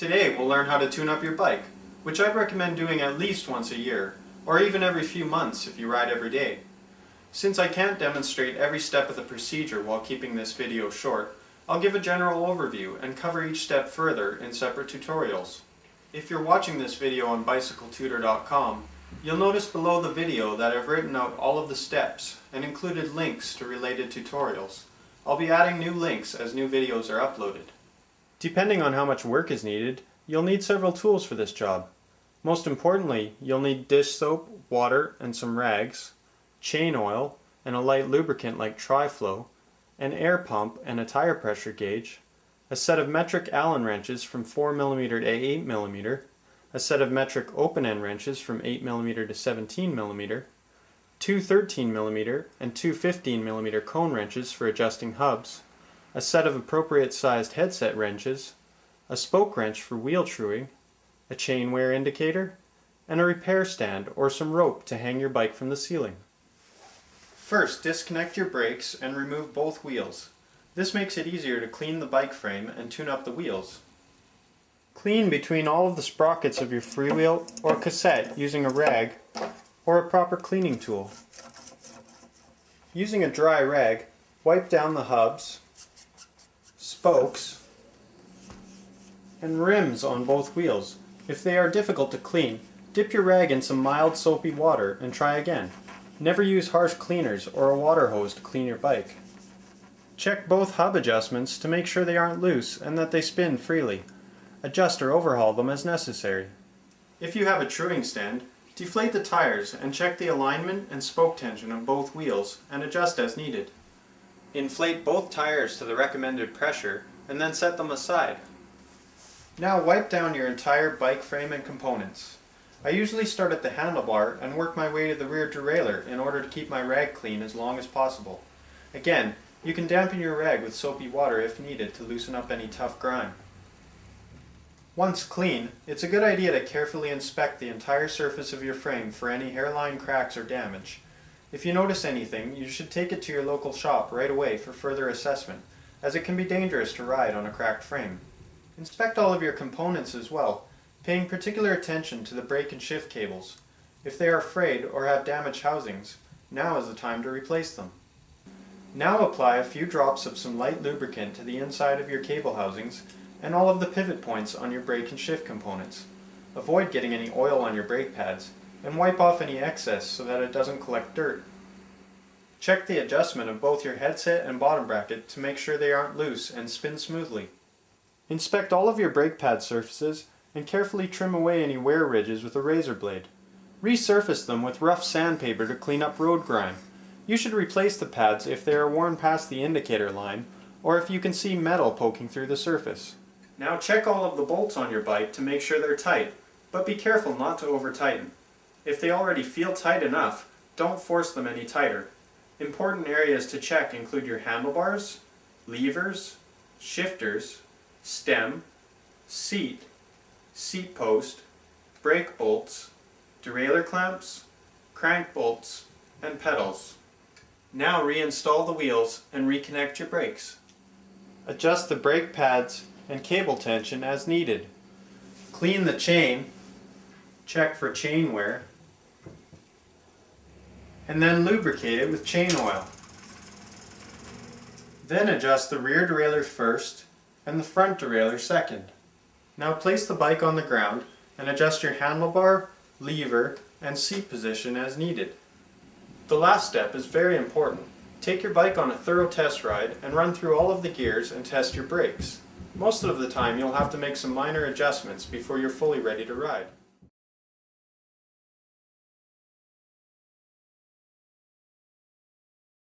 Today we'll learn how to tune up your bike, which I'd recommend doing at least once a year, or even every few months if you ride every day. Since I can't demonstrate every step of the procedure while keeping this video short, I'll give a general overview and cover each step further in separate tutorials. If you're watching this video on bicycletutor.com, you'll notice below the video that I've written out all of the steps and included links to related tutorials. I'll be adding new links as new videos are uploaded. Depending on how much work is needed, you'll need several tools for this job. Most importantly, you'll need dish soap, water, and some rags, chain oil, and a light lubricant like Tri-Flow, an air pump and a tire pressure gauge, a set of metric Allen wrenches from 4mm to 8mm, a set of metric open-end wrenches from 8mm to 17mm, two 13mm and two 15mm cone wrenches for adjusting hubs, a set of appropriate sized headset wrenches, a spoke wrench for wheel truing, a chain wear indicator, and a repair stand or some rope to hang your bike from the ceiling. First, disconnect your brakes and remove both wheels. This makes it easier to clean the bike frame and tune up the wheels. Clean between all of the sprockets of your freewheel or cassette using a rag or a proper cleaning tool. Using a dry rag, wipe down the hubs, spokes, and rims on both wheels. If they are difficult to clean, dip your rag in some mild soapy water and try again. Never use harsh cleaners or a water hose to clean your bike. Check both hub adjustments to make sure they aren't loose and that they spin freely. Adjust or overhaul them as necessary. If you have a truing stand, deflate the tires and check the alignment and spoke tension of both wheels and adjust as needed. Inflate both tires to the recommended pressure and then set them aside. Now wipe down your entire bike frame and components. I usually start at the handlebar and work my way to the rear derailleur in order to keep my rag clean as long as possible. Again, you can dampen your rag with soapy water if needed to loosen up any tough grime. Once clean, it's a good idea to carefully inspect the entire surface of your frame for any hairline cracks or damage. If you notice anything, you should take it to your local shop right away for further assessment, as it can be dangerous to ride on a cracked frame. Inspect all of your components as well, paying particular attention to the brake and shift cables. If they are frayed or have damaged housings, now is the time to replace them. Now apply a few drops of some light lubricant to the inside of your cable housings and all of the pivot points on your brake and shift components. Avoid getting any oil on your brake pads and wipe off any excess so that it doesn't collect dirt. Check the adjustment of both your headset and bottom bracket to make sure they aren't loose and spin smoothly. Inspect all of your brake pad surfaces and carefully trim away any wear ridges with a razor blade. Resurface them with rough sandpaper to clean up road grime. You should replace the pads if they are worn past the indicator line or if you can see metal poking through the surface. Now check all of the bolts on your bike to make sure they're tight, but be careful not to over-tighten. If they already feel tight enough, don't force them any tighter. Important areas to check include your handlebars, levers, shifters, stem, seat, seat post, brake bolts, derailleur clamps, crank bolts, and pedals. Now reinstall the wheels and reconnect your brakes. Adjust the brake pads and cable tension as needed. Clean the chain, check for chain wear, and then lubricate it with chain oil. Then adjust the rear derailleur first and the front derailleur second. Now place the bike on the ground and adjust your handlebar, lever, and seat position as needed. The last step is very important. Take your bike on a thorough test ride and run through all of the gears and test your brakes. Most of the time you'll have to make some minor adjustments before you're fully ready to ride.